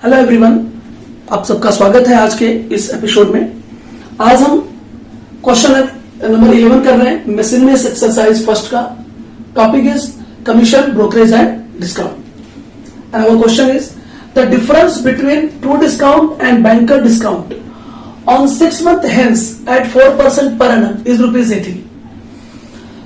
Hello everyone, आप सबका स्वागत है आज के इस एपिसोड में। आज हम क्वेश्चन नंबर 11 कर रहे हैं मिसलेनियस एक्सरसाइज फर्स्ट का। Topic is commission, brokerage and discount. And our question is the difference between true discount and banker discount on 6 month hence at 4% per annum is ₹80।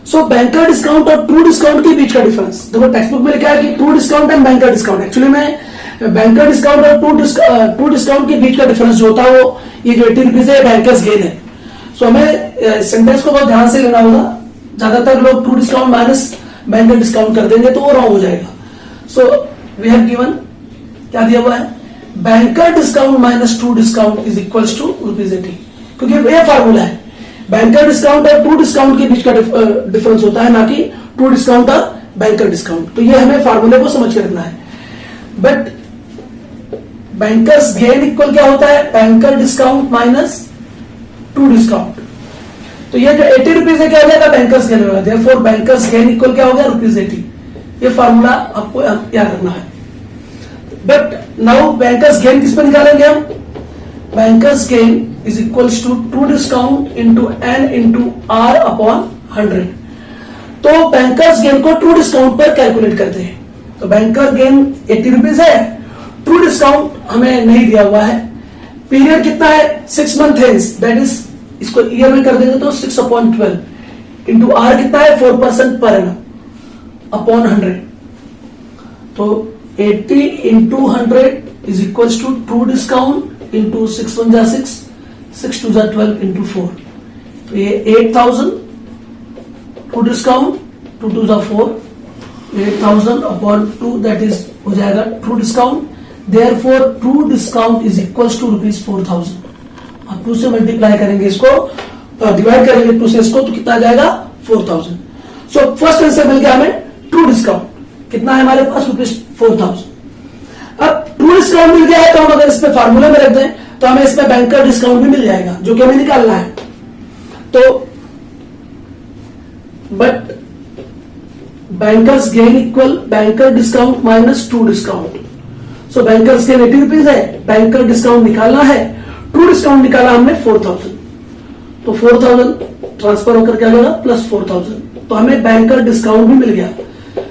So banker discount और true discount के बीच का difference देखो, text book में लिखा है कि true discount and banker discount. Actually में बैंकर डिस्काउंट और ट्रू डिस्काउंट के बीच का डिफरेंस जो होता है वो ये जो ₹80 है बैंकर्स गेन है। सो हमें सेंटेंस को बहुत ध्यान से लेना होगा। ज्यादातर लोग true discount minus banker discount कर देंगे तो वो रॉन्ग हो जाएगा। सो वी हैव गिवन, क्या दिया हुआ है, banker discount minus true discount is equals to ₹80, क्योंकि ये फार्मूला है। बैंकर डिस्काउंट और ट्रू डिस्काउंट के बीच का डिफरेंस होता है, ना कि ट्रू डिस्काउंट और बैंकर डिस्काउंट। तो ये हमें फार्मूले को समझ के रखना है। बट बैंकर्स गेन इक्वल क्या होता है, banker discount minus true discount. तो ये जो ₹80 है क्या हो जाएगा, बैंकर्स गेन होगा। देयरफॉर बैंकर्स गेन इक्वल क्या हो गया, ₹80। ये फार्मूला आपको याद रखना है। बट नाउ बैंकर्स गेन किस पर निकालेंगे हम, bankers gain is equals to true discount into n into r upon 100। तो बैंकर्स गेन को ट्रू डिस्काउंट पर कैलकुलेट करते हैं। तो बैंकर गेन ₹80 है, ट्रू डिस्काउंट हमें नहीं दिया हुआ है। पीरियड कितना है, 6 month hence, दैट इज इसको ईयर में कर देंगे तो 6/12 इंटू r कितना है 4% पर annum अपॉन 100। तो 80 into 100 is equals to true discount into 6 1 जा 6, 6 2 जा 12 इंटू 4। तो ये 8000 ट्रू डिस्काउंट, 2 2 जा 4, 8000 अपॉन 2 दैट इज हो जाएगा true discount. Therefore true discount is equals to ₹4000। अब 2 से मल्टीप्लाई करेंगे, इसको डिवाइड करेंगे 2 से इसको, तो कितना आ जाएगा 4000। सो फर्स्ट आंसर मिल गया हमें ट्रू डिस्काउंट। कितना है हमारे पास, ₹4000। अब ट्रू डिस्काउंट मिल गया है तो हम अगर इसमें फार्मूला में रख दें तो हमें इसमें बैंकर डिस्काउंट भी मिल जाएगा, जो कि हमें निकालना है। तो but bankers gain equal banker discount minus true discount. So bankers gain ₹80 है, बैंकर डिस्काउंट निकालना है, ट्रू डिस्काउंट निकाला हमने 4000। तो 4000 ट्रांसफर होकर क्या होगा, प्लस 4000। तो हमें बैंकर डिस्काउंट भी मिल गया।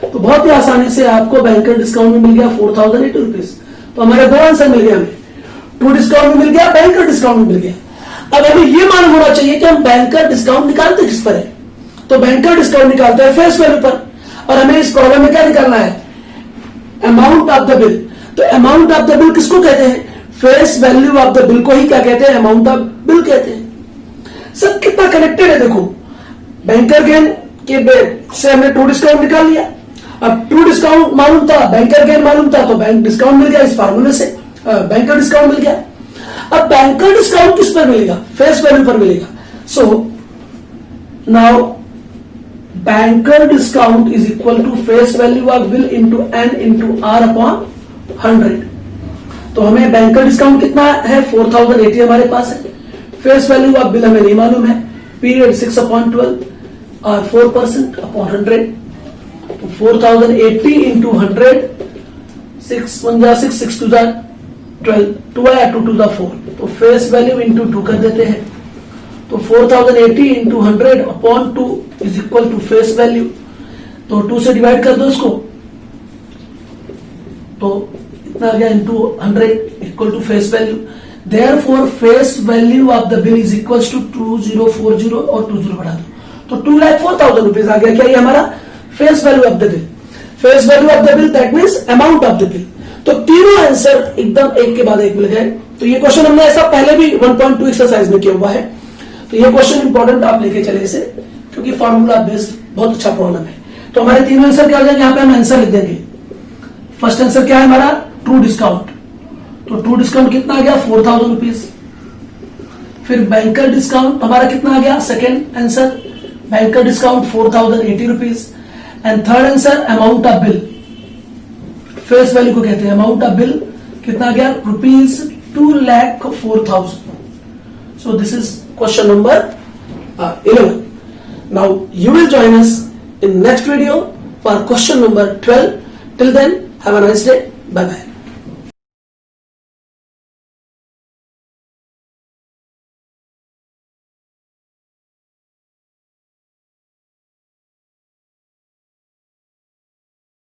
तो बहुत ही आसानी से आपको बैंकर डिस्काउंट भी मिल गया, 4080 ₹। तो हमारे दो आंसर मिल गया, हमें ट्रू डिस्काउंट भी मिल गया, बैंकर डिस्काउंट भी मिल गया। अब हमें यह मालूम होना चाहिए कि हम बैंकर डिस्काउंट निकालते किस पर है। तो बैंकर डिस्काउंट निकालते हैं फेस वैल्यू पर, और हमें इस प्रॉब्लम में क्या निकालना है, अमाउंट ऑफ द बिल। तो अमाउंट ऑफ द बिल किसको कहते हैं, face value of the bill को ही क्या कहते हैं, अमाउंट ऑफ बिल कहते हैं। सब कितना कनेक्टेड है देखो। बैंकर गेन के से हमने ट्रू डिस्काउंट निकाल लिया। अब ट्रू डिस्काउंट मालूम था, बैंकर गेन मालूम था, तो बैंक डिस्काउंट मिल गया इस फार्मूले से, बैंकर डिस्काउंट मिल गया। अब बैंकर डिस्काउंट किस पर मिलेगा, फेस वैल्यू पर मिलेगा। So now banker discount is equal to face value of bill into n into r upon 100। तो हमें बैंकर डिस्काउंट कितना है, 4080 हमारे पास है। फेस वैल्यू ऑफ बिल हमें नहीं मालूम है, पीरियड 6/12 और 4% अपॉन 100। तो 4080 इंटू 100, 6 1 जा 6, 6 2 जा 12, 2 आया 2 2 जा 4। तो फेस वैल्यू इंटू 2 कर देते हैं। तो 4080 into 100 upon 2 is equal to face value. तो 2 से डिवाइड कर दो इसको, तो इतना आ गया into 100 equal to face value. Therefore face value of the bill is equals to 2040 और 20 बढ़ा दो, तो 2,04,000 आ गया। क्या ये हमारा face value of the bill. Face value of the bill that means amount of the bill. तो तीनों आंसर एकदम एक के बाद एक मिल गए। तो ये क्वेश्चन हमने ऐसा पहले भी 1.2 एक्सरसाइज में किया हुआ है। तो ये क्वेश्चन इंपॉर्टेंट आप लेके चले इसे, क्योंकि फॉर्मूला बेस्ड बहुत अच्छा प्रॉब्लम है। तो हमारे तीनों आंसर क्या हो जाएंगे, यहाँ पे हम आंसर लिख देंगे। फर्स्ट आंसर क्या है हमारा, ट्रू डिस्काउंट। तो ट्रू डिस्काउंट कितना आ गया, ₹4000। फिर बैंकर डिस्काउंट हमारा कितना आ गया, second answer banker discount ₹4080। And third answer amount of bill, face value को कहते हैं अमाउंट ऑफ बिल, कितना आ गया, ₹2,04,000। So this is question number 11. Now you will join us in next video for question number 12. Till then, have a nice day. Bye bye.